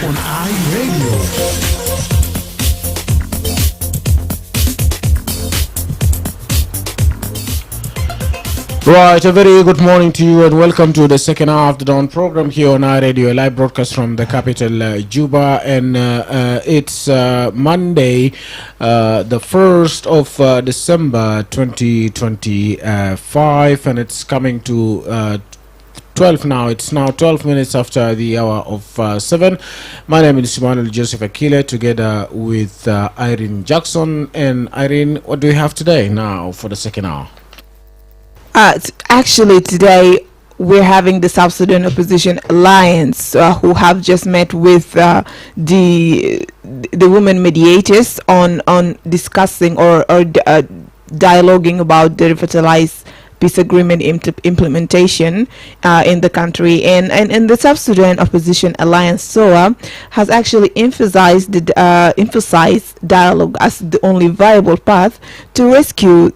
on iRadio. Right, a very good morning to you and welcome to the second hour of the Dawn program here on our radio, a live broadcast from the capital, Juba, and it's Monday, the 1st of December 2025, and it's coming to 12 now. It's now 12 minutes after the hour of 7. My name is Emmanuel J Akile, together with Irene Jackson. And Irene, what do we have today now for the second hour? Actually, today we're having the South Sudan Opposition Alliance, who have just met with the women mediators on discussing or dialoguing about the revitalized peace agreement implementation in the country, and the South Sudan Opposition Alliance (SOA) has actually emphasized dialogue as the only viable path to rescue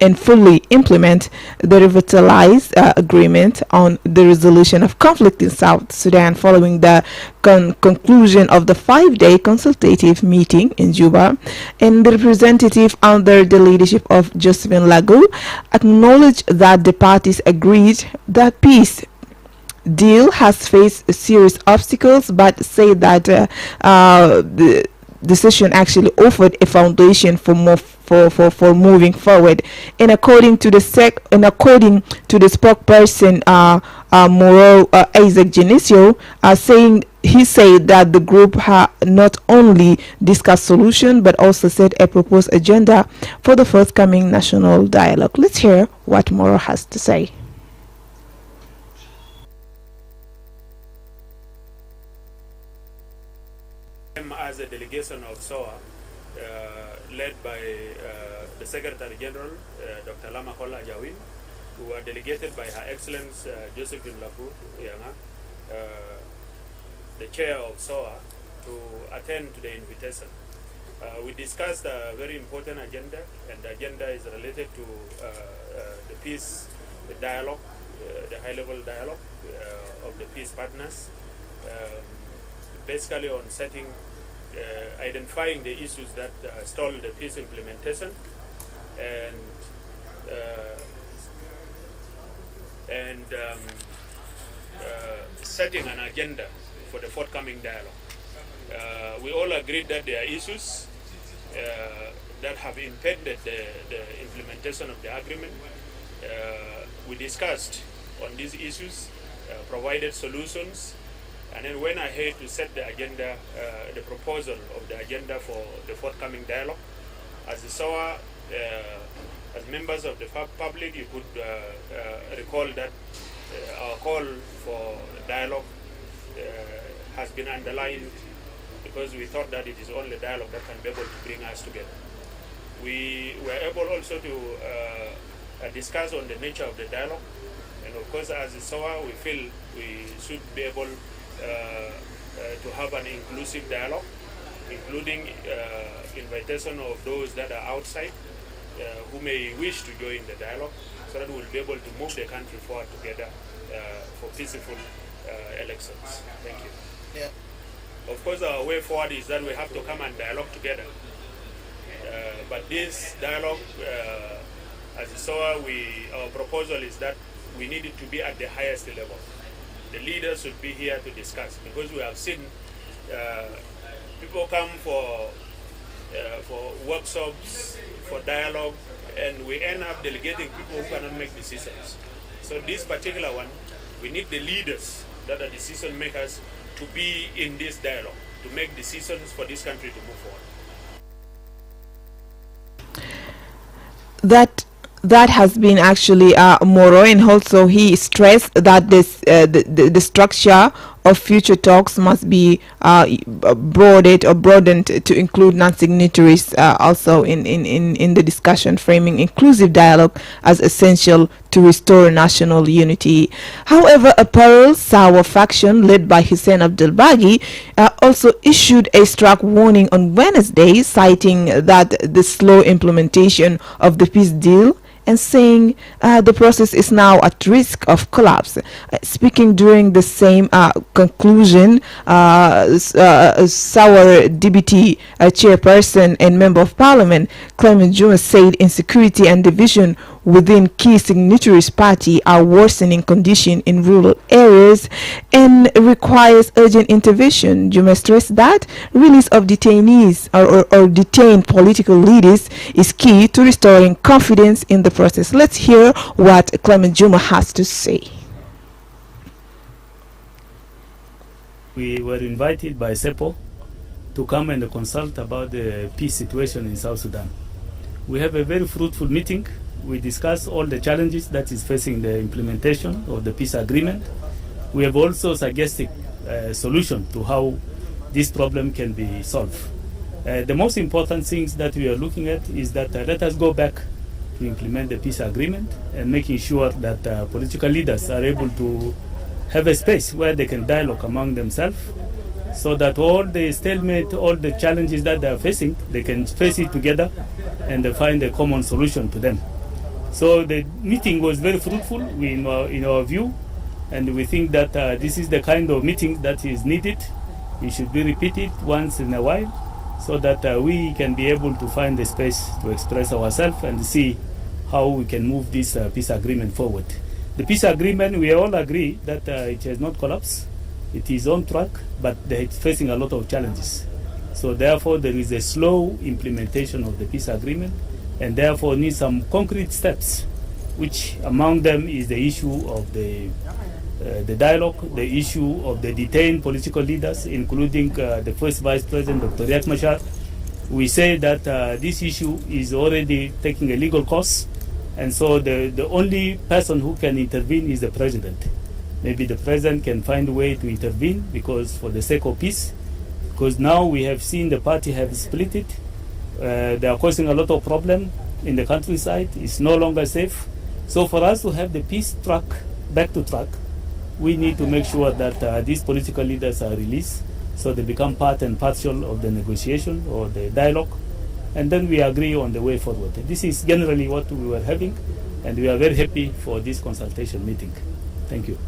and fully implement the revitalized agreement on the resolution of conflict in South Sudan following the conclusion of the 5-day consultative meeting in Juba. And the representative under the leadership of Josephine Lagu acknowledged that the parties agreed that peace deal has faced serious obstacles, but say that the decision actually offered a foundation for moving forward. And according to the spokesperson Moro Isaac Genesio, he said that the group not only discussed solution but also set a proposed agenda for the forthcoming national dialogue. Let's hear what Moro has to say. As a delegation of SOA, led by the Secretary General, Dr. Lama Kola Jawin, who are delegated by Her Excellency Josephine Lagu Yanga, the chair of SOA, to attend to the invitation. We discussed a very important agenda, and the agenda is related to the peace dialogue, the high-level dialogue of the peace partners, basically on identifying the issues that stall the peace implementation, and setting an agenda for the forthcoming dialogue. We all agreed that there are issues that have impeded the implementation of the agreement. We discussed on these issues, provided solutions, and then went ahead to set the agenda, the proposal of the agenda for the forthcoming dialogue. As the SOA, as members of the public, you could recall that our call for dialogue has been underlined because we thought that it is only dialogue that can be able to bring us together. We were able also to discuss on the nature of the dialogue, and of course as the SOA we feel we should be able to have an inclusive dialogue, including invitation of those that are outside who may wish to join the dialogue, so that we'll be able to move the country forward together for peaceful elections. Thank you. Yeah. Of course, our way forward is that we have to come and dialogue together. But this dialogue, as you saw, our proposal is that we need it to be at the highest level. The leaders should be here to discuss, because we have seen people come for workshops, for dialogue, and we end up delegating people who cannot make decisions. So this particular one, we need the leaders that are decision makers to be in this dialogue, to make decisions for this country to move forward. That has been actually Moro, and also he stressed that the structure of future talks must be broadened to include non-signatories also in the discussion, framing inclusive dialogue as essential to restore national unity. However, a parallel Sawa faction led by Hussein Abdul Baghi also issued a stark warning on Wednesday, citing that the slow implementation of the peace deal and saying the process is now at risk of collapse. Speaking during the same conclusion, Sour Deputy Chairperson and Member of Parliament Clement Juma said insecurity and division within key signatories party are worsening condition in rural areas and requires urgent intervention. Juma stressed that release of detainees or detained political leaders is key to restoring confidence in the process. Let's hear what Clement Juma has to say. We were invited by SEPO to come and consult about the peace situation in South Sudan. We have a very fruitful meeting. We discussed all the challenges that is facing the implementation of the peace agreement. We have also suggested a solution to how this problem can be solved. The most important things that we are looking at is that let us go back to implement the peace agreement and making sure that political leaders are able to have a space where they can dialogue among themselves, so that all the stalemate, all the challenges that they are facing, they can face it together and find a common solution to them. So the meeting was very fruitful in our view, and we think that this is the kind of meeting that is needed. It should be repeated once in a while, so that we can be able to find the space to express ourselves and see how we can move this peace agreement forward. The peace agreement, we all agree that it has not collapsed. It is on track, but it's facing a lot of challenges. So therefore, there is a slow implementation of the peace agreement, and therefore needs some concrete steps, which among them is the issue of the dialogue, the issue of the detained political leaders, including the first Vice President, Dr. Riek Machar. We say that this issue is already taking a legal course, and so the only person who can intervene is the President. Maybe the President can find a way to intervene, because for the sake of peace, because now we have seen the party have split it. They are causing a lot of problem in the countryside. It's no longer safe. So for us to have the peace track back to track, we need to make sure that these political leaders are released, so they become part and parcel of the negotiation or the dialogue, and then we agree on the way forward. This is generally what we were having, and we are very happy for this consultation meeting. Thank you.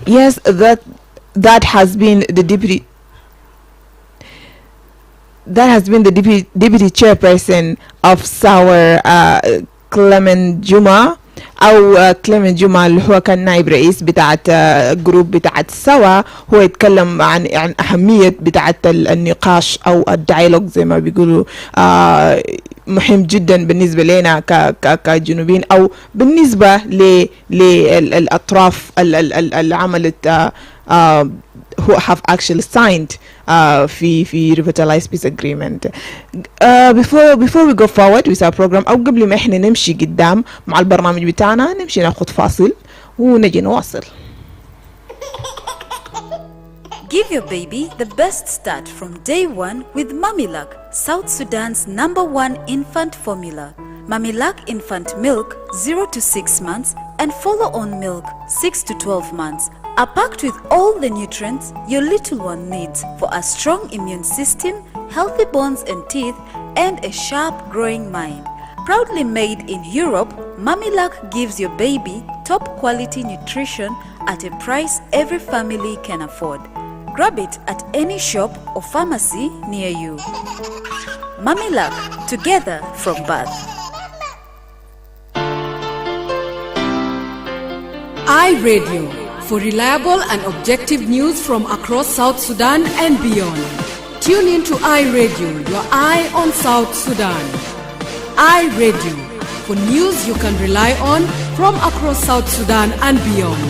Yes, that has been the deputy. That has been the deputy chairperson of SAWR كليمنت جمعة أو كليمنت جمعة اللي هو كان نائب رئيس بتاعت جروب بتاعت سوا. هو يتكلم عن أهمية بتاعت النقاش أو الديالوج زي ما بيقولوا، مهم جدا بالنسبة لنا كجنوبيين أو بالنسبة للأطراف اللي عملت who have actually signed في revitalized peace agreement. Before we go forward with our program، أو قبل ما إحنا نمشي قدام مع البرنامج بتاعنا، نمشي ناخد فاصل ونجي نواصل. Give your baby the best start from day one with Mamilak, South Sudan's #1 infant formula. Mamilak infant milk 0 to 6 months and follow-on milk 6 to 12 months are packed with all the nutrients your little one needs for a strong immune system, healthy bones and teeth, and a sharp growing mind. Proudly made in Europe, Mamilak gives your baby top quality nutrition at a price every family can afford. Grab it at any shop or pharmacy near you. Mamilak, together from birth. iRadio, for reliable and objective news from across South Sudan and beyond. Tune in to iRadio, your eye on South Sudan. iRadio, for news you can rely on from across South Sudan and beyond.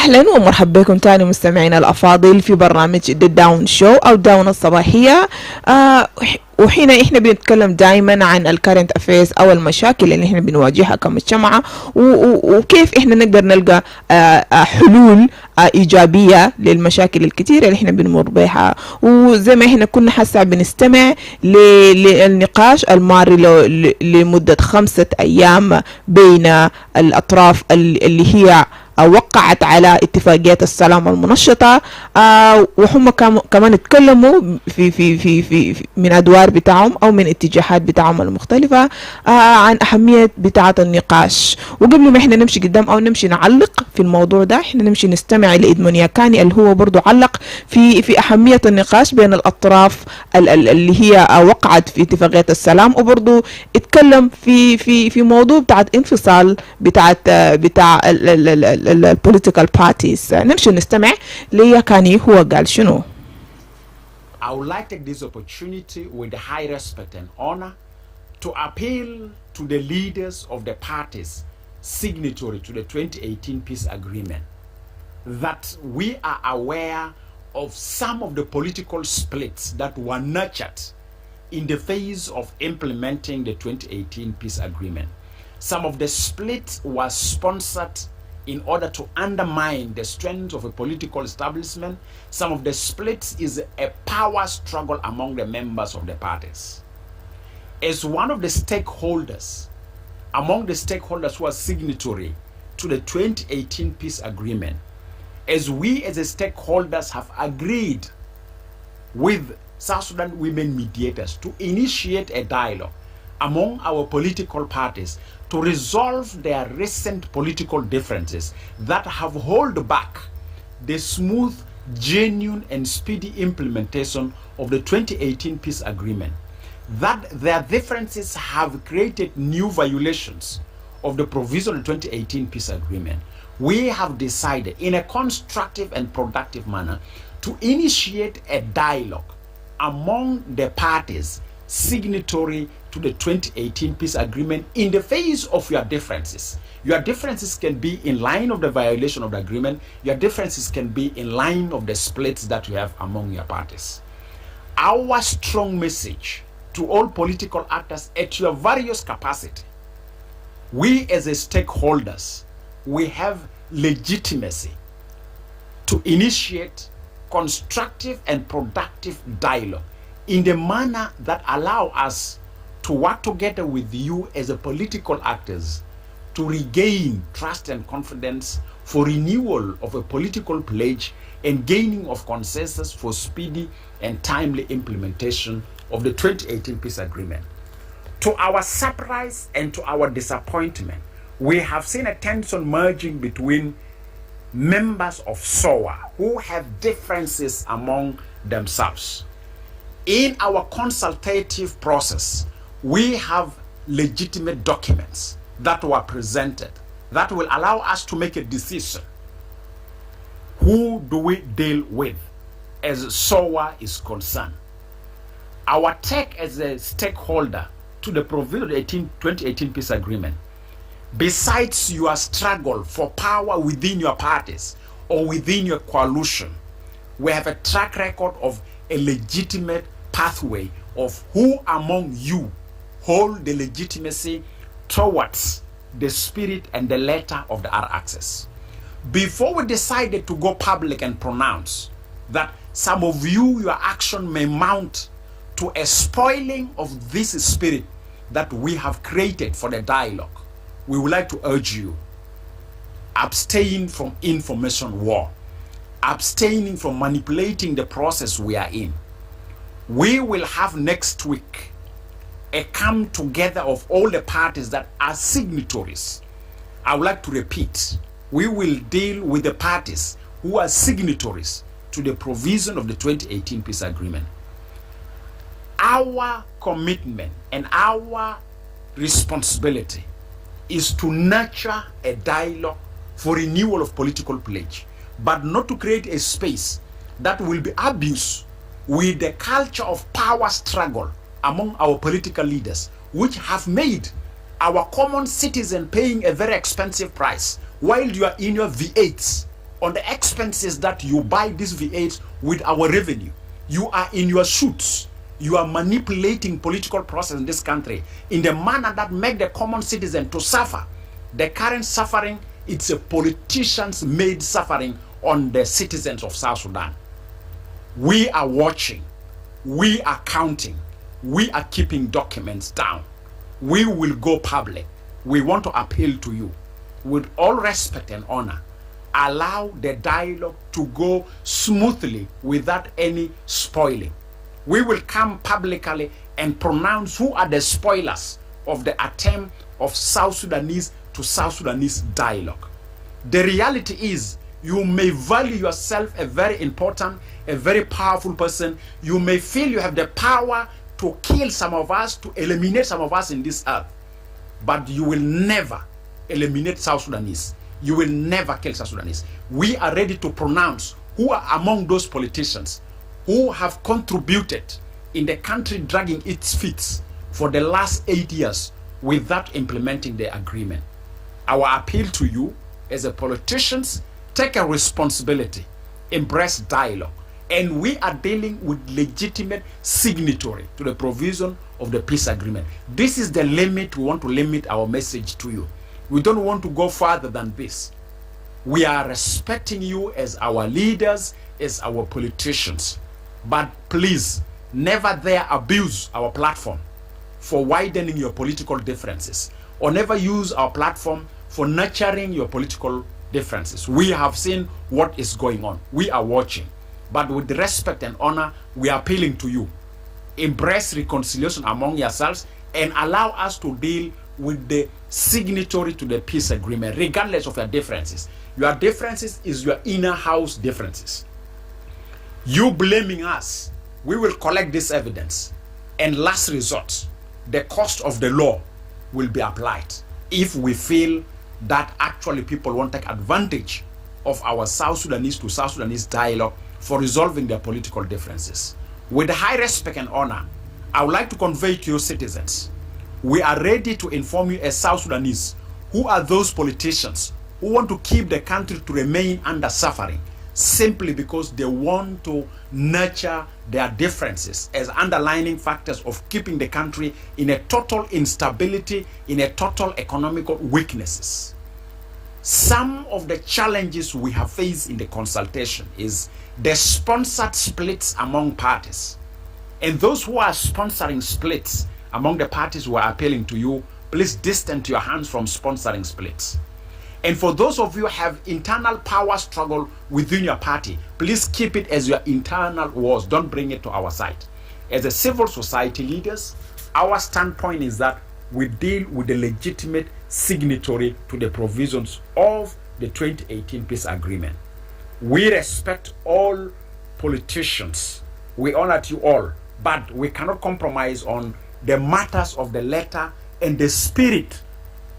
أهلا ومرحبا بكم تاني مستمعينا الأفاضل في برنامج The Down Show أو داون الصباحية. وحين احنا بنتكلم دائما عن الكارنت افيرز او المشاكل اللي احنا بنواجهها كمجتمع وكيف احنا نقدر نلقى حلول ايجابيه للمشاكل الكثيره اللي احنا بنمر بها. وزي ما احنا كنا حسا بنستمع للنقاش الماري لمده 5 أيام بين الاطراف اللي هي وقعت على اتفاقيات السلام المنشطة. وهم كمان اتكلموا في من أدوار بتاعهم أو من اتجاهات بتاعهم المختلفة عن أهمية بتاعة النقاش. وقبل ما احنا نمشي قدام أو نمشي نعلق في الموضوع ده، احنا نمشي نستمع لإدمونيا كاني اللي هو برضو علق في أهمية النقاش بين الأطراف اللي هي وقعت في اتفاقيات السلام، وبرضو اتكلم في موضوع بتاعة انفصال بتاع البوليتيكال بارتيز. نمشي نستمع ليا كاني هو قال شنو. I would like to take this opportunity with high respect and honor to appeal to the leaders of the parties signatory to the 2018 peace agreement that we are aware of some of the political splits that were nurtured in the phase of implementing the 2018 peace agreement. Some of the splits were sponsored in order to undermine the strength of a political establishment. Some of the splits is a power struggle among the members of the parties. As one of the stakeholders, among the stakeholders who are signatory to the 2018 peace agreement, as we as the stakeholders have agreed with South Sudan women mediators to initiate a dialogue among our political parties to resolve their recent political differences that have held back the smooth, genuine, and speedy implementation of the 2018 peace agreement. That their differences have created new violations of the provision of the 2018 peace agreement. We have decided in a constructive and productive manner to initiate a dialogue among the parties signatory to the 2018 peace agreement in the face of your differences. Your differences can be in line of the violation of the agreement. Your differences can be in line of the splits that you have among your parties. Our strong message to all political actors at your various capacity, we as a stakeholders, we have legitimacy to initiate constructive and productive dialogue in the manner that allow us to work together with you as a political actors to regain trust and confidence for renewal of a political pledge and gaining of consensus for speedy and timely implementation of the 2018 peace agreement. To our surprise and to our disappointment, we have seen a tension merging between members of SOA who have differences among themselves. In our consultative process, we have legitimate documents that were presented that will allow us to make a decision. Who do we deal with as SOA is concerned? Our take as a stakeholder to the provision of the 2018 peace agreement, besides your struggle for power within your parties or within your coalition, we have a track record of a legitimate pathway of who among you hold the legitimacy towards the spirit and the letter of the R-Access. Before we decided to go public and pronounce that some of you, your action may mount to a spoiling of this spirit that we have created for the dialogue, we would like to urge you, abstain from information war, abstaining from manipulating the process we are in. We will have next week a come together of all the parties that are signatories. I would like to repeat, we will deal with the parties who are signatories to the provision of the 2018 peace agreement. Our commitment and our responsibility is to nurture a dialogue for renewal of political pledge, but not to create a space that will be abused with the culture of power struggle among our political leaders, which have made our common citizen paying a very expensive price while you are in your V8s on the expenses that you buy these V8s with our revenue. You are in your suits. You are manipulating political process in this country in the manner that make the common citizen to suffer. The current suffering, it's a politicians made suffering on the citizens of South Sudan. We are watching. We are counting. We are keeping documents down. We will go public. We want to appeal to you with all respect and honor. Allow the dialogue to go smoothly without any spoiling. We will come publicly and pronounce who are the spoilers of the attempt of South Sudanese to South Sudanese dialogue. The reality is, you may value yourself a very important, a very powerful person. You may feel you have the power to kill some of us, to eliminate some of us in this earth. But you will never eliminate South Sudanese. You will never kill South Sudanese. We are ready to pronounce who are among those politicians who have contributed in the country dragging its feet for the last 8 years without implementing the agreement. Our appeal to you as a politicians, take a responsibility, embrace dialogue, and we are dealing with legitimate signatory to the provision of the peace agreement. This is the limit. We want to limit our message to you. We don't want to go further than this. We are respecting you as our leaders, as our politicians. But please, never dare abuse our platform for widening your political differences, or never use our platform for nurturing your political differences. We have seen what is going on. We are watching. But with respect and honor, we are appealing to you. Embrace reconciliation among yourselves and allow us to deal with the signatory to the peace agreement, regardless of your differences. Your differences is your inner house differences. You blaming us, we will collect this evidence, and last resort, the cost of the law will be applied if we feel that actually people want to take advantage of our South Sudanese to South Sudanese dialogue for resolving their political differences. With high respect and honor, I would like to convey to your citizens, we are ready to inform you as South Sudanese who are those politicians who want to keep the country to remain under suffering simply because they want to nurture their differences as underlining factors of keeping the country in a total instability, in a total economical weaknesses. Some of the challenges we have faced in the consultation is the sponsored splits among parties. And those who are sponsoring splits among the parties who are appealing to you, please distance your hands from sponsoring splits. And for those of you who have internal power struggle within your party, please keep it as your internal wars. Don't bring it to our side. As a civil society leaders, our standpoint is that we deal with the legitimate signatory to the provisions of the 2018 peace agreement. We respect all politicians. We honor you all, but we cannot compromise on the matters of the letter and the spirit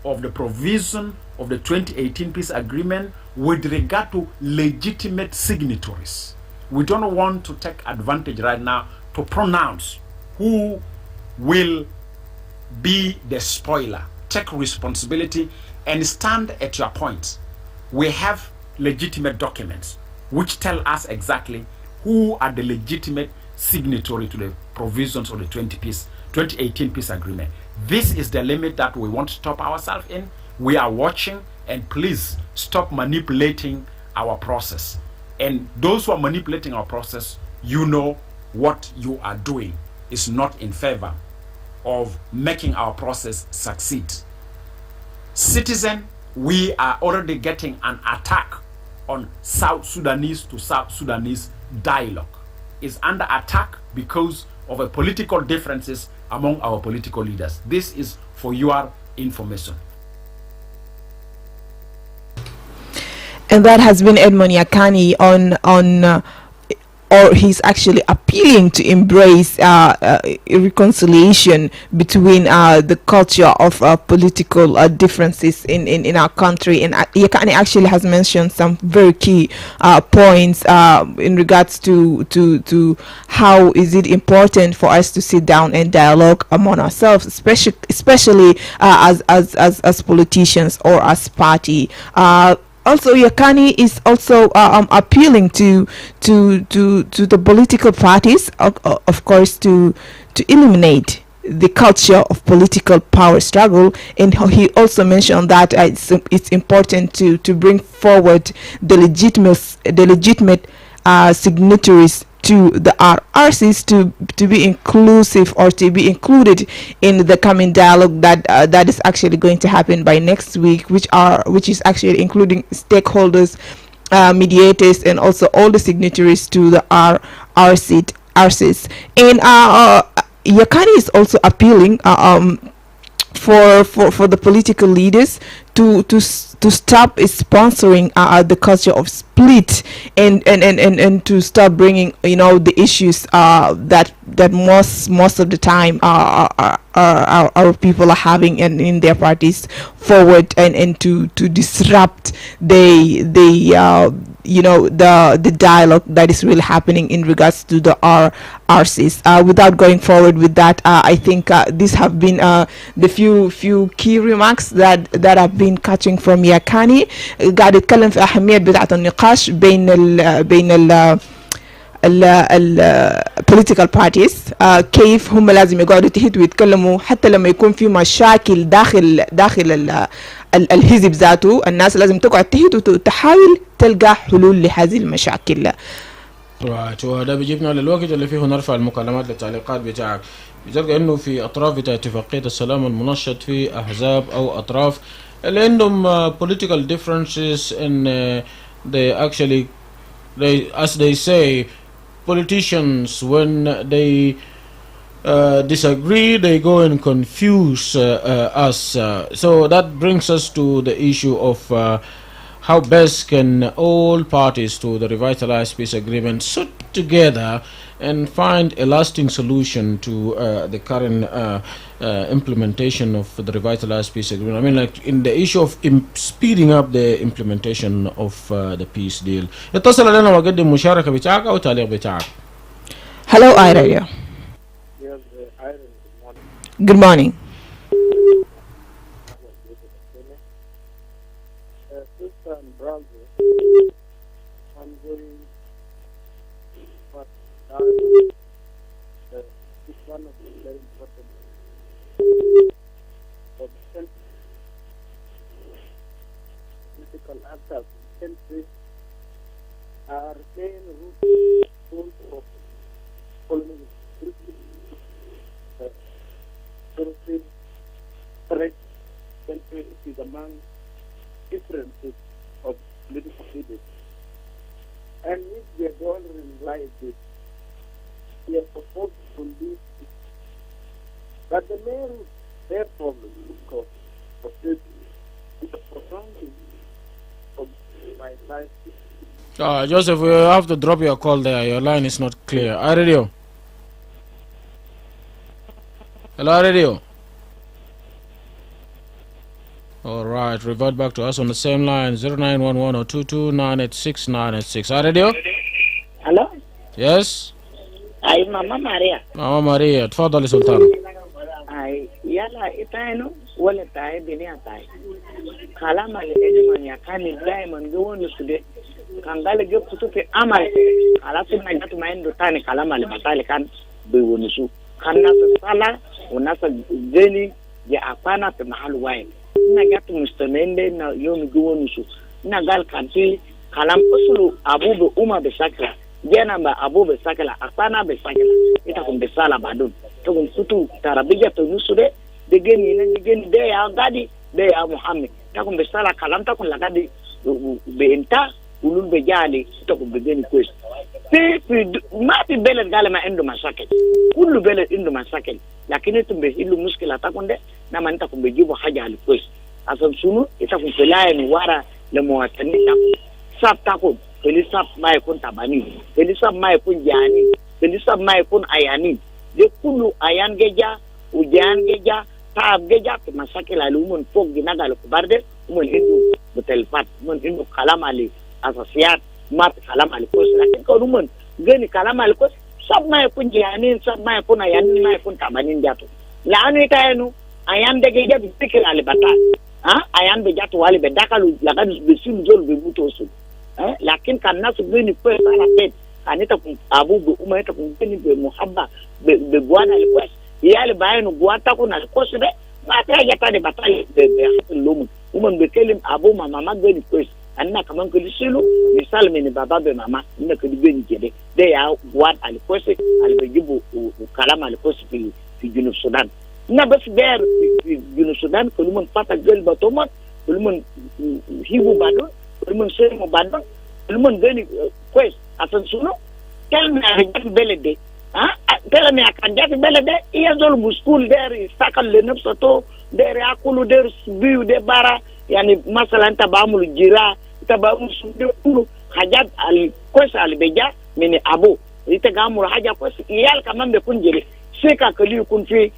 of the provision of the 2018 peace agreement with regard to legitimate signatories. We don't want to take advantage right now to pronounce who will be the spoiler. Take responsibility and stand at your point. We have legitimate documents which tell us exactly who are the legitimate signatory to the provisions of the 2018 peace agreement. This is the limit that we want to stop ourselves in. We are watching, and please stop manipulating our process. And those who are manipulating our process, you know what you are doing is not in favor of making our process succeed. Citizen, we are already getting an attack on South Sudanese to South Sudanese dialogue. It's under attack because of a political differences among our political leaders. This is for your information. And that has been Edmond Yakani or he's actually appealing to embrace a reconciliation between the culture of political differences in our country. And Yakani actually has mentioned some very key points in regards to how is it important for us to sit down and dialogue among ourselves, especially as politicians or as party. also Yakani is also appealing to the political parties, of course, to eliminate the culture of political power struggle, and he also mentioned that it's important to bring forward the legitimate signatories to the RRCs to be inclusive, or to be included in the coming dialogue that is actually going to happen by next week, which is actually including stakeholders, mediators, and also all the signatories to the RCs. And Yakani is also appealing for the political leaders to stop sponsoring the culture of split, and to stop bringing the issues that most of the time our people are having in their parties forward, and to disrupt the dialogue that is really happening in regards to the RCs. Without going forward with that, I think these have been the few key remarks that have been catching from Yakani. قاعد يتكلم في أهمية بتاعة النقاش بين ال political parties، كيف هم لازم يقعدوا تحت ويتكلموا حتى لما يكون في مشاكل داخل الحزب ذاته. الناس لازم تقعد تحت وتحاول تلقى حلول لهذه المشاكل. وده بيجيبنا للوقت اللي فيه نرفع المكالمات للتعليقات بتاعك. بتلقى انه في اطراف بتاع اتفاقية السلام المنشط في احزاب او اطراف اللي عندهم political differences, and they actually, as they say, politicians, when they disagree, they go and confuse us. So that brings us to the issue of how best can all parties to the revitalized peace agreement sit together and find a lasting solution to the current implementation of the revitalized peace agreement. I mean, like in the issue of speeding up the implementation of the peace deal. اتصل لنا وقدم مشاركة بتاعك أو تعليق بتاعك. Hello, Ira. Yes, Irene, Good morning. Sister and brother, I'm going for it's one of the very important for the political actors in the country are main root of following country threat country is among differences of political leaders. And if we are going to realize this, we are supposed to leave it. But the main their problem, of course, of this is the surrounding of my life. Joseph, we have to drop your call there. Your line is not clear. Radio. Hello, radio. All right, revert back to us on the same line, 0911 or 22986 Radio. Hello? Yes? Ay, Mama Maria. Mama Maria, تفضل سلطان. Ay, yala itaino wala tayo biniatay. Kala mali edman ya kani diamond gawon sude. Kangale ge putu pe amal. Kala sin na gatu maindo tani kala mali batali kan be wonisu. Kanna sala unasa geni ya apana pe mahali wae. Ina gatu mustamende na yomi gawonisu. Ina gal kanti kalam usulu abu umma be sakra. Jana ba abu be sakala apana be sakala. Ita kum be sala badun. Tugum sutu tarabija to nusude de geni na geni de ya gadi de ya Muhammad. Takum be sala kalam takum la gadi be enta ulul be jali takum be geni kwes. Ma fi beled gale ma endo masakil. Kullu beled endo masakil. Lakini tumbe hilu muskila takunde na man takum be jibu haja al kwes. Asam sunu itakum pelaya ni wara le muwatani takum. Sab takum Pelisab mai pun tabani, pelisab mai pun jani, pelisab mai pun ayani. De kulu ayan geja, ujian geja, taab geja, masakil alumun fog ginaga lukubarde, umun hindu betelpat, umun hindu kalam ali asasiat, mat kalam ali kos. Lakin kau umun geni kalam ali kos, sab mai pun jani, sab mai pun ayani, mai pun tabani jatuh. Laanu ita enu ayan de geja bisikil ali batal. ayan be jatu wali be dakalu la gadu be sim jol be butosu lakin kan nasu beni ko sala pet anita kun abu be umma ta kun beni be muhabba be gwana le kwes yale bayinu gwata ko na ko sibe ba ta ya ta de batai be lumu umman be kelim abu mama beni kwes anna kaman ko disilu misal meni baba be mama ina ko di beni jede de ya gwat al kwes al be jibu kalama al kwes fi junub sudan na bas ber junub sudan ko lumun pata gel batomat lumun hibu badon lumun semo badon lumun beni kwes asan suno kelme arjat belede kelme akanjat belede iya zol muskul der sakal le nafsato der akulu der biu de bara yani masalan tabamul jira tabamul sunde kulu hajat al kwes al beja mini abu ita gamul haja kwes iyal kaman be kunjele seka kali kun fi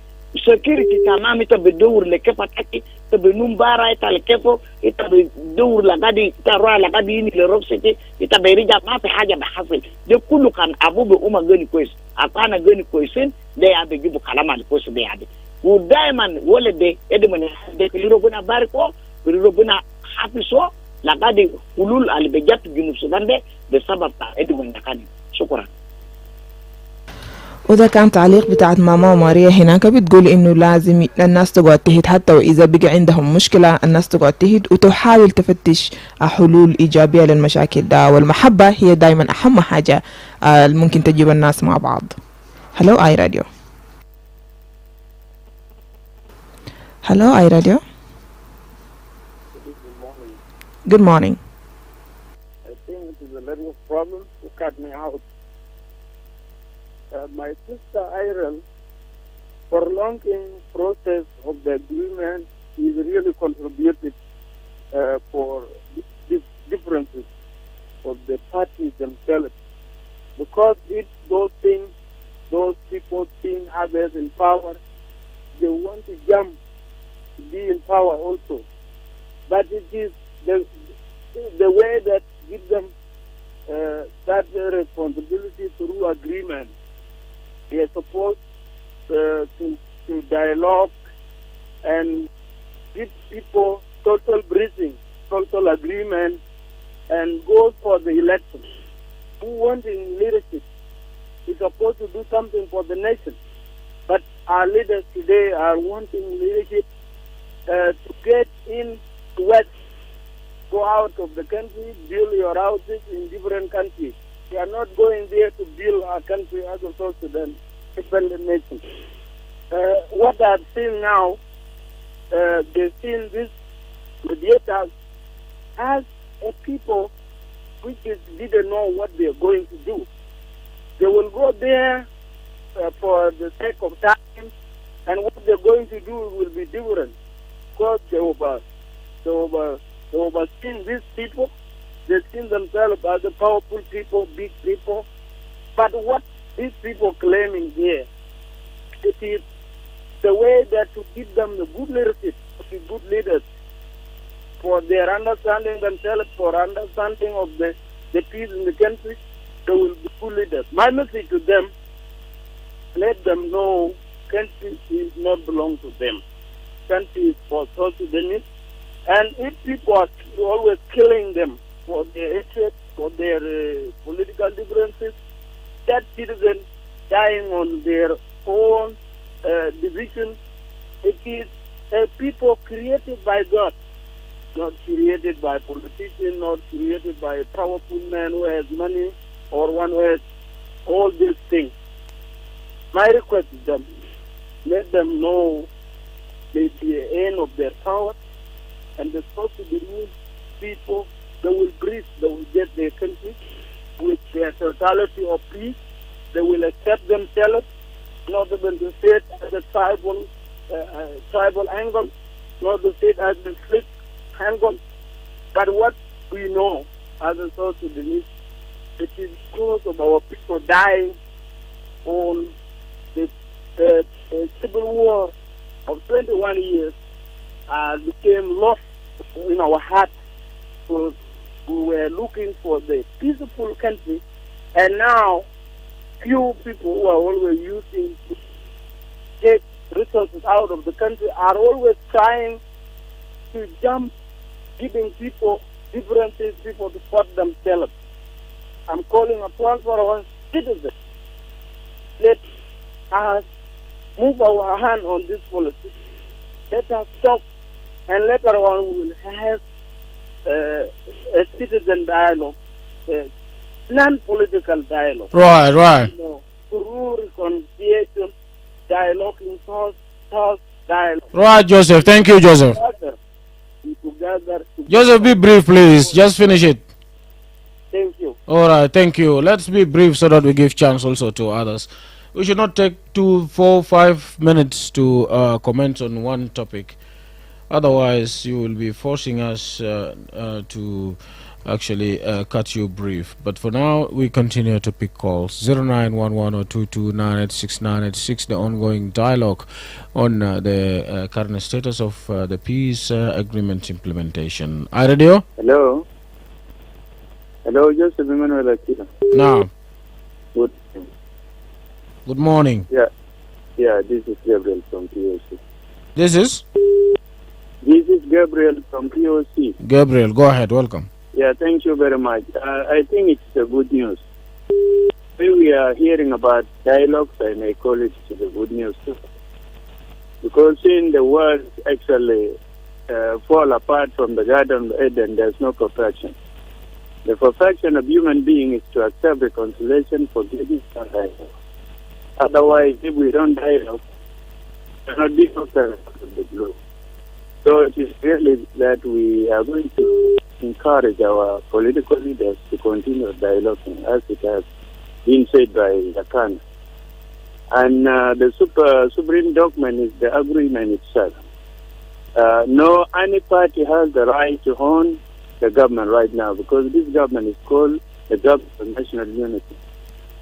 security tamam ita be dowr le kepataki ita be numbara ita le kepo ita be dowr la gadi ita ra la gadi ni le roxete ita be rija ma fi haja bahasil de kullu kan abu be uma gani kwes apana gani kwesin de ya be jibu kalama le kwes de ya de u daiman wole de edemane de liro buna bariko liro buna hafiso la gadi hulul al be jat junub sudan de sabab ta edemane nakani shukran. وده كان تعليق بتاعت ماما ماريا هناك بتقول انه لازم الناس تقعد تهد حتى واذا بقى عندهم مشكلة الناس تقعد تهد وتحاول تفتش حلول ايجابية للمشاكل ده والمحبة هي دايما اهم حاجة ممكن تجيب الناس مع بعض. هلو اي راديو. هلو اي راديو. Good morning. I think it is a little problem to cut me out. My sister Irene, prolonging process of the agreement is really contributed for differences of the parties themselves. Because if those people think others in power, they want to jump to be in power also. But it is the way that gives them that responsibility through agreement. They are supposed to dialogue and give people total breathing, total agreement, and go for the election. Who wanting leadership is supposed to do something for the nation. But our leaders today are wanting leadership to get in West, go out of the country, build your houses in different countries. We are not going there to build our country as a South Sudan, independent nation. What I've seen now, they've seen these mediators as a people which didn't know what they're going to do. They will go there for the sake of time, and what they're going to do will be different because they overseen these people. They see themselves as a powerful people, big people. But what these people claiming here, it is the way that to give them the good leadership, to be good leaders, for their understanding themselves, for understanding of the peace in the country, they will be good leaders. My message to them, let them know country is not belong to them. Country is for South Sudanese. And if people are always killing them for their hatred, for their political differences, that citizen dying on their own division, it is people created by God, not created by politicians, not created by a powerful man who has money or one who has all these things. My request is them, let them know the end of their power, and the South Sudanese people, they will breathe, they will get their country with their totality of peace. They will accept themselves, not even to sit as a tribal angle, not to sit as a split angle. But what we know as a South Sudanese, it is because of our people dying on the civil war of 21 years became lost in our heart. So we were looking for the peaceful country, and now few people who are always using to take resources out of the country are always trying to jump giving people different things people to support themselves. I'm calling upon for our citizens. Let us move our hand on this policy. Let us stop, and later on we will have a citizen dialogue, non-political dialogue. Right. Through reconciliation, dialogue in thought dialogue. Right, Joseph. Thank you, Joseph. Together. Joseph, be brief, please. Just finish it. Thank you. All right, thank you. Let's be brief so that we give chance also to others. We should not take 2, 4, 5 minutes to comment on one topic. Otherwise, you will be forcing us to actually cut you brief. But for now, we continue to pick calls. 0911-022-986-986, the ongoing dialogue on the current status of the peace agreement implementation. iRadio? Hello, Joseph Emmanuel J. Now. Good morning. Yeah, this is Gabriel from POC. This is Gabriel from POC. Gabriel, go ahead. Welcome. Yeah, thank you very much. I think it's a good news. When we are hearing about dialogues, I may call it the good news too. Because seeing the world actually fall apart from the Garden of Eden, there's no perfection. The perfection of human being is to accept reconciliation, forgiveness, and dialogue. Otherwise, if we don't dialogue, we cannot be perfect of the globe. So it is really that we are going to encourage our political leaders to continue dialoguing, as it has been said by Lacan. And the supreme document is the agreement itself. No, any party has the right to own the government right now, because this government is called the government of national unity.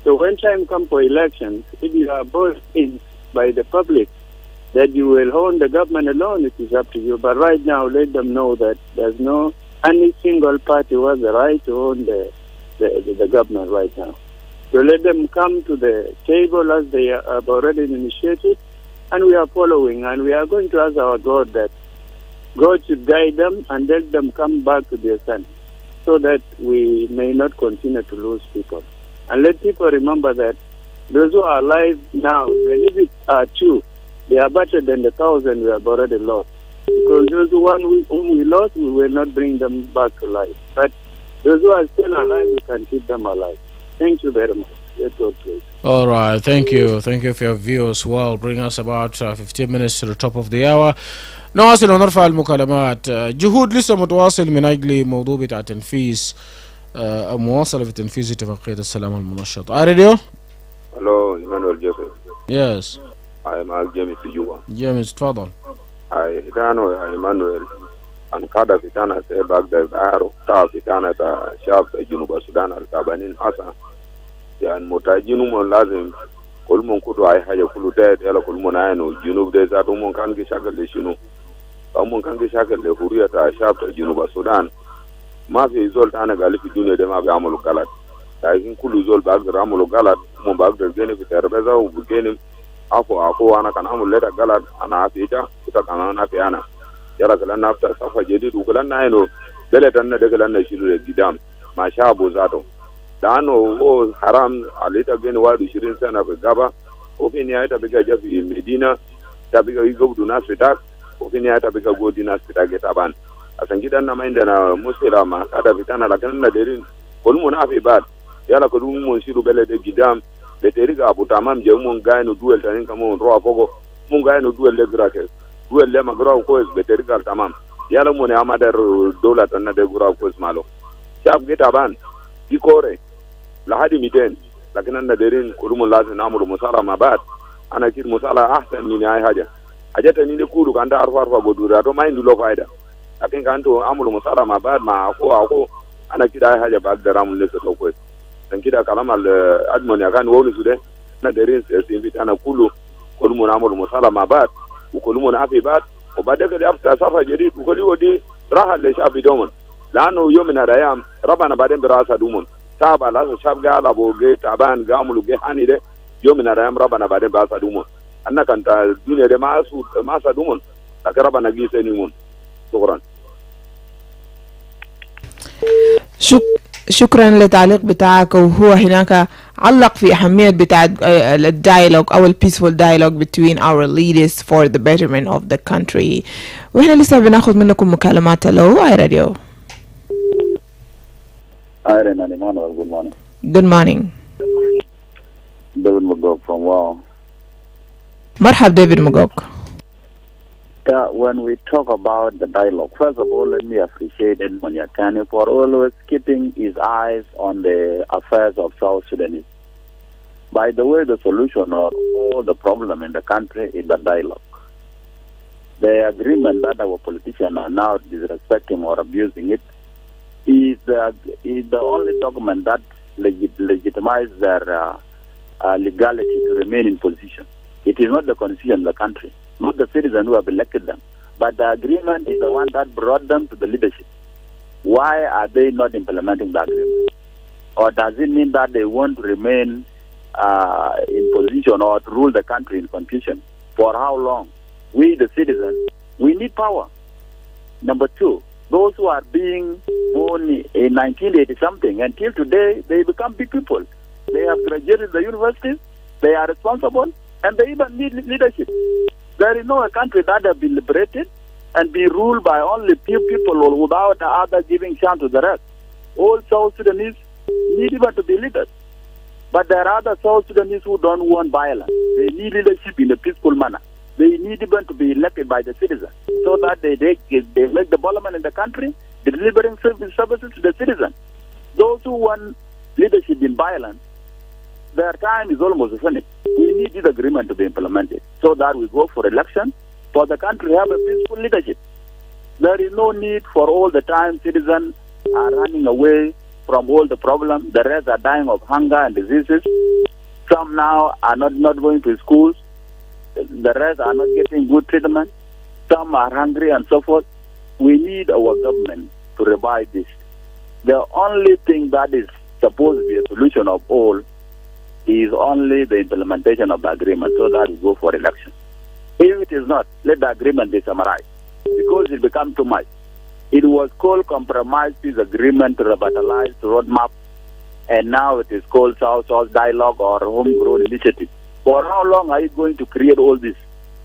So when time comes for elections, if you are bought in by the public that you will own the government alone, it is up to you. But right now, let them know that there's no any single party who has the right to own the government right now. So let them come to the table as they have already initiated, and we are following, and we are going to ask our God that God should guide them and let them come back to their son, so that we may not continue to lose people. And let people remember that those who are alive now, even if it are two, they are better than the 1,000 we have already lost. Because those whom we lost, we will not bring them back to life. But those who are still alive, we can keep them alive. Thank you very much. All right, thank you for your views. Well, bring us about 15 minutes to the top of the hour. نواصل ونرفع المكالمات. جهود لسه متواصل من أجل موضوع بتاع تنفيذ مواصلة في تنفيذ اتفاقية السلام المنشط. iRadio? Hello, Emmanuel J. Yes. I am James Juba. James, تفضل. Emmanuel an kada fitana sai bagda baro ta fitana ta shab junuba Sudan al-Tabanin asa yan mutajinu mon lazim kul mon kudu ay haja kulu da yala kul mon ayno junub de za mon kan gi shagal le shinu mon kan gi shagal le huriya ta shab junuba Sudan ma fi zol ta na galifi duniya da ma bi amalu galat ta yin kulu zol bagda amalu galat mon bagda gene fi tarbeza u gene ako ana kan amul leta galat ana afita ita kan ana fi ana yara kalan nafta safa jadi du kalan na ino dele tan na daga lan na shiru da gidam ma sha abu zato da ano o haram alita gani wadu shirin sana ba gaba o fini ya ta biga jafi medina ta biga igobdu na sita o fini ya ta biga godi na sita ge taban asan gidan na mai da na musira ma kada bitana la kan na derin kulmu na fi bad yala ko dum mon shiru bele de gidam de teriga abu tamam je mon gaino duel tan kamo ro afogo mon gaino duel le grake duel le magraw ko es beterigal tamam yala mo ne amadar dola tan na de guraw ko malo shab geta ban ikore la hadi miten lakin na derin kulum lazim amru musala mabat ana kir musala ahsan min ay haja ajata ni de kuru kanda arfa godura to mai ndulo faida lakin kanto amru musala mabat ma ako ana kida ay haja bagdaram le so ko dan kida kalamal admon ya kan wonu sude na derin se invite ana kulu kulum amru musala mabat وكلمون عافي بعد وبعد كده أفتح صفحة جديد وكل ودي راح لشعب دومن لأنه يوم من الأيام ربنا بعدين براسه دومن شعب على شعب قال أبو جي تعبان قاموا جي حاني ده يوم من الأيام ربنا بعدين براسه دومن أنا كنت الدنيا ده ما سا دومن لكن ربنا جي سنيمون شكرا. شكرا للتعليق بتاعك. وهو هناك علق في أهمية بتاع الديالوج أو peaceful dialogue between our leaders for the betterment of the country. وإحنا لسه بناخد منكم مكالمات. لو اي راديو. Irene and Emmanuel, good morning. Good morning. David Magog from Wow. مرحب ديفيد مجوك. Yeah, when we talk about the dialogue, first of all, let me appreciate Emmanuel J for always keeping his eyes on the affairs of South Sudanese. By the way, the solution of all the problem in the country is the dialogue. The agreement that our politicians are now disrespecting or abusing it is the only document that legitimizes their legality to remain in position. It is not the constitution of the country, not the citizens who have elected them, but the agreement is the one that brought them to the leadership. Why are they not implementing the agreement? Or does it mean that they want to remain in position or to rule the country in confusion? For how long? We, the citizens, we need power. Number two, those who are being born in 1980-something, until today, they become big people. They have graduated the universities, they are responsible, and they even need leadership. There is no country that has been liberated and be ruled by only few people or without the other giving chance to the rest. All South Sudanese need even to be leaders. But there are other South Sudanese who don't want violence. They need leadership in a peaceful manner. They need even to be elected by the citizens so that they make development in the country, delivering services to the citizens. Those who want leadership in violence, their time is almost finished. We need this agreement to be implemented so that we go for election for the country to have a peaceful leadership. There is no need for all the time citizens are running away from all the problems. The rest are dying of hunger and diseases. Some now are not going to schools. The rest are not getting good treatment. Some are hungry and so forth. We need our government to revive this. The only thing that is supposed to be a solution of all is only the implementation of the agreement so that we go for election. If it is not, let the agreement be summarized because it becomes too much. It was called Compromise Peace Agreement to Revitalize Roadmap, and now it is called South-South Dialogue or Homegrown Initiative. For how long are you going to create all this?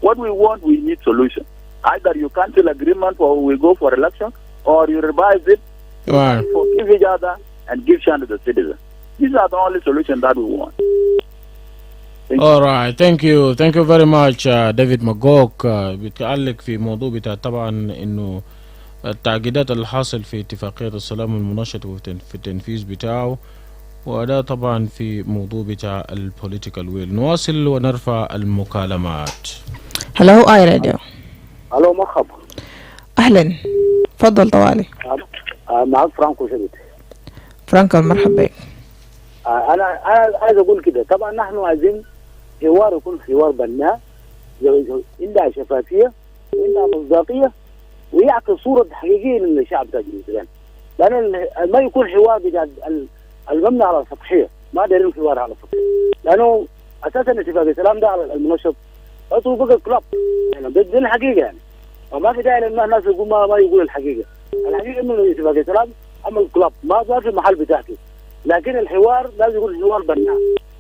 What we want, we need solution. Either you cancel agreement or we go for election, or you revise it, forgive each other, and give chance to the citizens. These are the only solutions that we want. All right, thank you very much ديفيد ماجوك. بيتعلق في موضوع بتاع طبعا انه التعقيدات اللي حاصل في اتفاقية السلام المنشطة في التنفيذ بتاعه، وده طبعا في موضوع بتاع البوليتيكال ويل. نواصل ونرفع المكالمات. هلو اي راديو. الو مرحبا. اهلا، تفضل طوالي. معك فرانكو شديد. فرانكو مرحبا بك. انا عايز اقول كده، طبعا نحن عايزين حوار يكون حوار بناء عندها شفافيه وعندها مصداقيه ويعطي صوره حقيقيه للشعب بتاع جنوب السودان. لان ما يكون حوار بجد المبني على السطحيه، ما دايرين حوار على السطحيه، لانه اساسا اتفاق السلام ده على المنشط اصله بقى كلاب، يعني دي الحقيقه يعني، وما في داعي لان الناس يقول ما يقول الحقيقه. الحقيقه انه اتفاق السلام عمل كلاب ما في المحل بتاعته، لكن الحوار لازم يكون حوار بناء.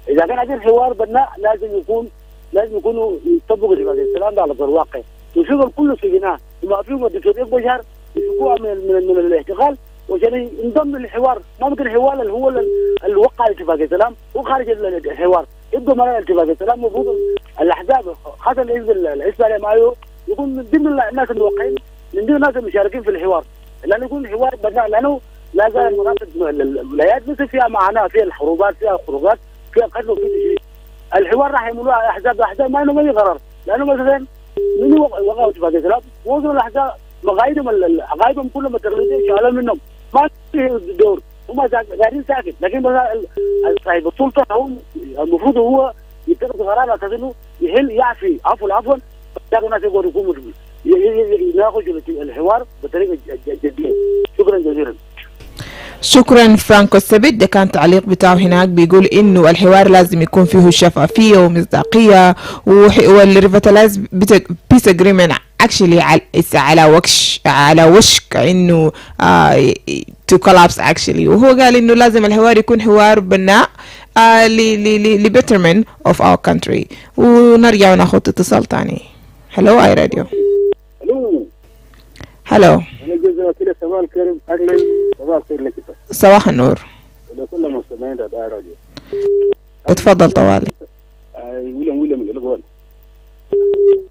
اذا كان عايزين حوار بناء لازم يكونوا يطبقوا اتفاق السلام ده على ارض الواقع، ويشوفوا كله في جناه وما فيهم الدكتور بشار يفكوها من الاحتقال وعشان ينضم للحوار. ما ممكن الحوار اللي هو اللي وقع اتفاق السلام وخارج الحوار يبقى مرة اتفاق السلام. المفروض الاحزاب خاصه الحزب اللي معه يكون من ضمن الناس الموقعين، من ضمن الناس المشاركين في الحوار، لانه يكون حوار بناء، لانه لا زال مناطق الولايات مثل فيها معاناه، فيها الحروبات، فيها خروجات، فيها قتل وفيها تشريد. الحوار راح يعملوها احزاب ما انه ما يقرر، لانه مثلا من وقعوا اتفاق السلام وصلوا الاحزاب عقائدهم كلهم التقليديه شغالين منهم، ما في دور، هم قاعدين ساكت. لكن مثلا صاحب السلطه هو المفروض هو يتخذ قرار على اساس انه يعفي عفوا تلاقوا الناس يقولوا يقوموا يناقشوا الحوار بطريقه جديه. شكرا جزيلا. شكرا فرانكو السبت. ده كان تعليق بتاعه هناك بيقول انه الحوار لازم يكون فيه شفافيه ومصداقيه، والريفيتالايز بيس اجريمنت actually it's على وشك انه to collapse actually. وهو قال انه لازم الحوار يكون حوار بناء ل betterment of our country. ونرجع وناخذ اتصال تاني. هلو اي راديو. هلو. انا جزء كده صباح الخير اهلا صباح الخير لك. صباح النور. كل المستمعين ده راديو. اتفضل طوالي. ويليام اللي قال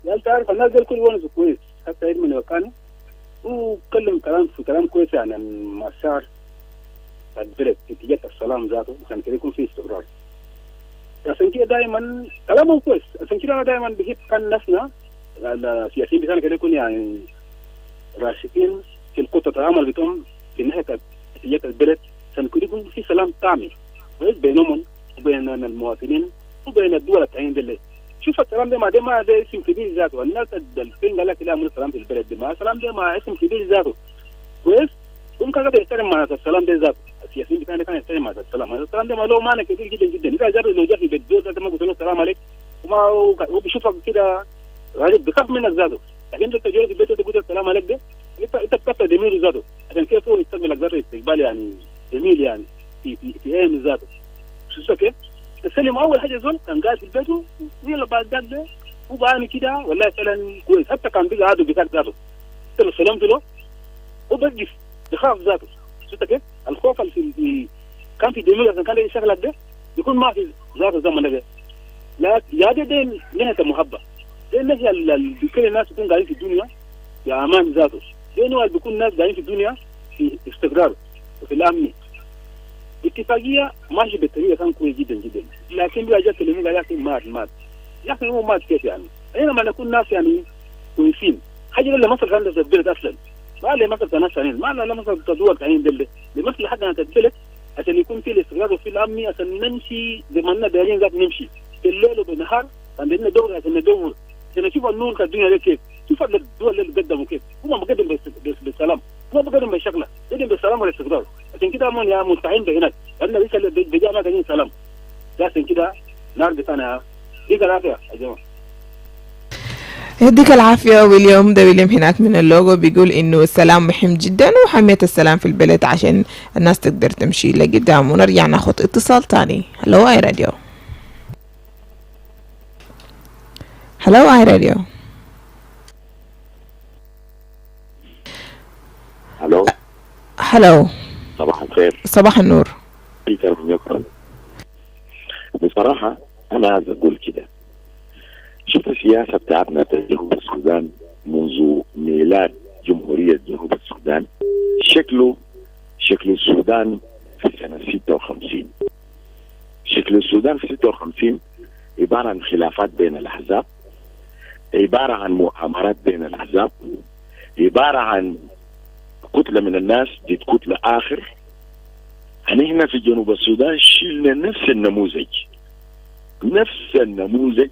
انت عارف الناس دول كل ونس كويس حتى من وكانه وكلم كلام كويس يعني المسار البلد اتجاه السلام ذاته عشان كده يكون في استقرار. عشان كده دائما كلامهم كويس. عشان كده انا دائما بجيب كان نفسنا السياسيين بتاعنا كده يكون يعني راشدين في الخطة العمل بتاعهم في ناحية اتجاه البلد عشان كده يكون في سلام تام كويس بينهم وبين المواطنين وبين الدول التانيين دول. شوف الكلام ده ما ده اسم كبير ذاته. الناس الفين قال لك لا من السلام في البلد ده ما السلام ده ما اسم كبير ذاته كويس. ممكن كده يحترم معنى السلام ده ذاته. السياسيين بتاعنا كانوا يحترم معنى السلام. السلام ده ما له معنى كبير جدا جدا. اذا جاب لو جاء في بيت زوجته ما قلت له السلام عليك وما هو بيشوفك كده غريب بخاف منك ذاته. لكن انت تجي في بيته تقول السلام عليك ده انت بتكفى دمير ذاته. عشان كيف هو يستقبلك ذاته استقبال يعني جميل يعني في ايام ذاته. شو كيف؟ تسلم اول حاجه زول كان قاعد في بيته ويلا بعد ذاك ده هو بعاني كده والله فعلا كويس. حتى كان بيجي عادوا بتاعك ذاته انت لو سلمت له هو بيجي بخاف ذاته. شفت كيف؟ الخوف اللي كان في دماغك كان يشغلك ده يكون ما في ذاته الزمن ده. لا يا ده نهايه المحبه. ده الناس اللي كل الناس يكون قاعدين في الدنيا يا امان ذاته. ده نوع اللي بيكون الناس قاعدين في الدنيا في استقرار وفي الامن. اتفاقيه ماشي بالطريقه كان كويس جدا جدا. لكن بيجي يكلموا قال لك مات يا اخي هو مات كيف يعني؟ اينما نكون ناس يعني كويسين. حاجه اللي مصر عندها في البلد اصلا ما لي مصر ناس ثانيين ما لنا مصر تدور ثانيين دل لمصر حقنا البلد عشان يكون في الاستقرار وفي الامن عشان نمشي زي ما لنا دايرين ذات نمشي في الليل وبالنهار عندنا دور عشان ندور عشان نشوف النور في الدنيا كيف. شوف الدول اللي قدموا كيف هم مقدم بالسلام هم مقدم بالشكل قدم بالسلام والاستقرار. عشان كده من يا مستعين بهناك لأن ليس بجاء ما سلام. عشان كده نار بتاعنا ديك العافية يا جماعة. يديك العافية. ويليام هناك من اللوجو بيقول انه السلام مهم جدا وحمية السلام في البلد عشان الناس تقدر تمشي لقدام. ونرجع ناخد اتصال تاني. هلو اي راديو. هلو اي راديو. هلو. صباح الخير. صباح النور. بيتر من يكرم. بصراحة أنا عايز أقول كده. شوف السياسة بتاعتنا في جنوب السودان منذ ميلاد جمهورية جنوب السودان شكل السودان في سنة 56. شكل السودان في 56 عبارة عن خلافات بين الأحزاب، عبارة عن مؤامرات بين الأحزاب، عبارة عن كتلة من الناس ضد كتلة آخر. هنا في جنوب السودان شلنا نفس النموذج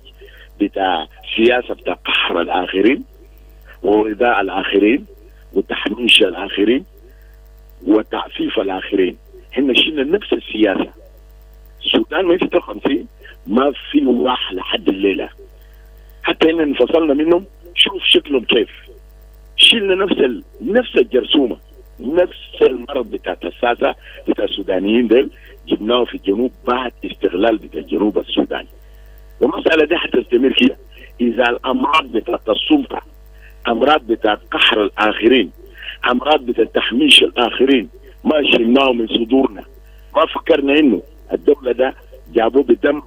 بتاع سياسة بتاع قهر الآخرين وإيذاء الآخرين وتحميش الآخرين وتعفيف الآخرين. هنا شلنا نفس السياسة. السودان من 56 ما في واحد لحد الليلة حتى هنا انفصلنا منهم. شوف شكلهم كيف. شلنا نفس الجرثومة نفس المرض بتاع الساسة بتاع السودانيين دول جبناه في الجنوب بعد استغلال بتاع الجنوب السوداني. والمسألة دي حتستمر كده إذا الأمراض بتاع السلطة، أمراض بتاع قهر الآخرين، أمراض بتاع تحميش الآخرين ما شلناه من صدورنا. ما فكرنا إنه الدولة ده جابوه بدم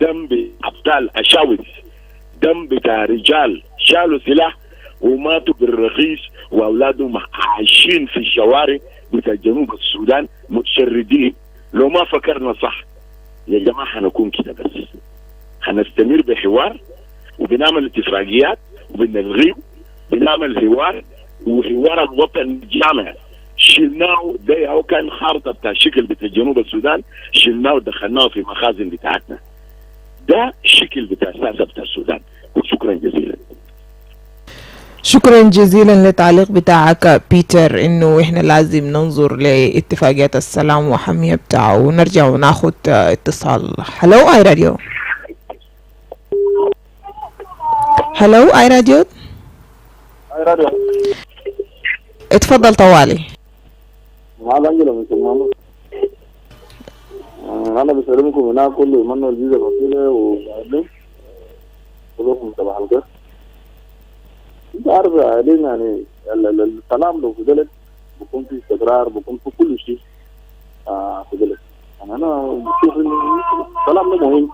بأبطال أشاوس، دم بتاع رجال شالوا سلاح وماتوا بالرخيص واولادهم عايشين في الشوارع بتاع جنوب السودان متشردين. لو ما فكرنا صح يا جماعه حنكون كده بس. حنستمر بحوار وبنعمل اتفاقيات وبنلغيه، بنعمل حوار وحوار الوطن الجامع شلناه. ده هو كان خارطه بتاع الشكل بتاع جنوب السودان شلناه ودخلناه في مخازن بتاعتنا. ده الشكل بتاع السياسه بتاع السودان. وشكرا جزيلا. شكرا جزيلا للتعليق بتاعك بيتر انه احنا لازم ننظر لاتفاقيات السلام وحمية بتاعه. ونرجع وناخد اتصال. هلو اي راديو. هلو اي راديو. راديو اتفضل طوالي. هذا انجلو من سلمان. انا بسلمكم هناك كل ايمانويل جي فقيله وبعدين كلكم صباح الخير. انت عارف بعدين يعني السلام لو في بلد بكون في استقرار، بكون في كل شيء في بلد. يعني انا بشوف ان السلام ده مهم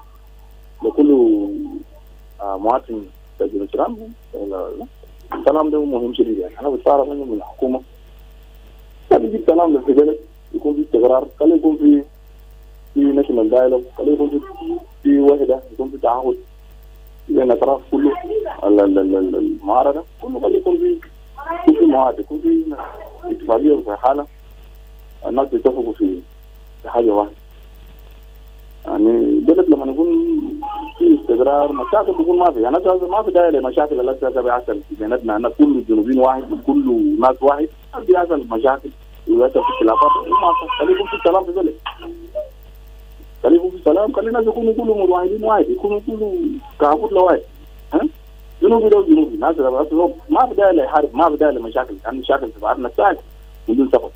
لكل مواطن في جنوب السودان. السلام ده مهم شديد. يعني انا بستغرب منه من الحكومه. لا بيجيب سلام في بلد يكون في استقرار، خلي يكون في ناشونال دايلوج، خلي يكون في وحده، يكون في تعاون بين الاطراف كله. المعارضه كله خلي يكون في معاهده، يكون في اتفاقيه في حاله الناس يتفقوا في حاجه واحده. يعني بلد لما يكون في استقرار مشاكل بيكون ما في. يعني ما في داعي لمشاكل الاساسيه بيحصل في بيناتنا. انا كل الجنوبيين واحد، كل ناس واحد، ما بيحصل مشاكل ويحصل في اختلافات. خلي يكون في سلام في البلد، خلي يكون في سلام، خلي الناس يكونوا كلهم متواحدين واحد، يكونوا كلهم كعبود واحد. جنوبي ده جنوبي، ناس ما في داعي لحرب، ما في داعي لمشاكل. يعني مشاكل في بعضنا ساعد من دون سبب.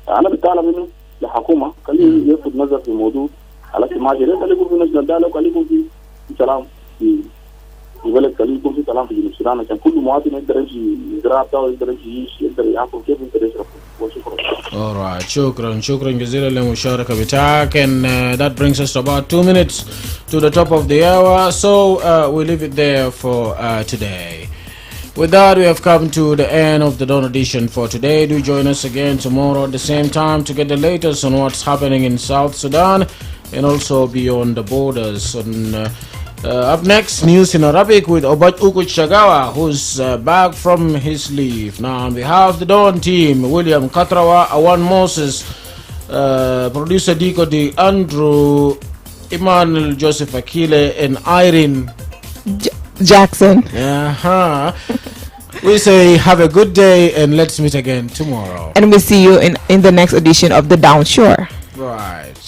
انا بتكلم انه الحكومه خليه يلفت نظر في موضوع على ما جرى، خليه يكون في ناشونال دايلوج، خليه يكون في سلام في البلد، خليه يكون في سلام في جنوب السودان عشان كل مواطن يقدر يمشي الزراعه بتاعه، يقدر يمشي يعيش، يقدر ياكل كيف يقدر يشرب. وشكرا. Alright, شكرا جزيلا للمشاركة بتاعك. And that brings us to about 2 minutes to the top of the hour. So we leave it there for today. With that, we have come to the end of the Dawn edition for today. Do join us again tomorrow at the same time to get the latest on what's happening in South Sudan and also beyond the borders. Up next, news in Arabic with Obaj Ukuch Shagawa, who's back from his leave. Now, on behalf of the Dawn team, William Katrawa, Awan Moses, producer Diko D, Andrew, Emmanuel Joseph Akile, and Irene Jackson. We say have a good day and let's meet again tomorrow. And we'll see you in the next edition of The Down Shore. Right.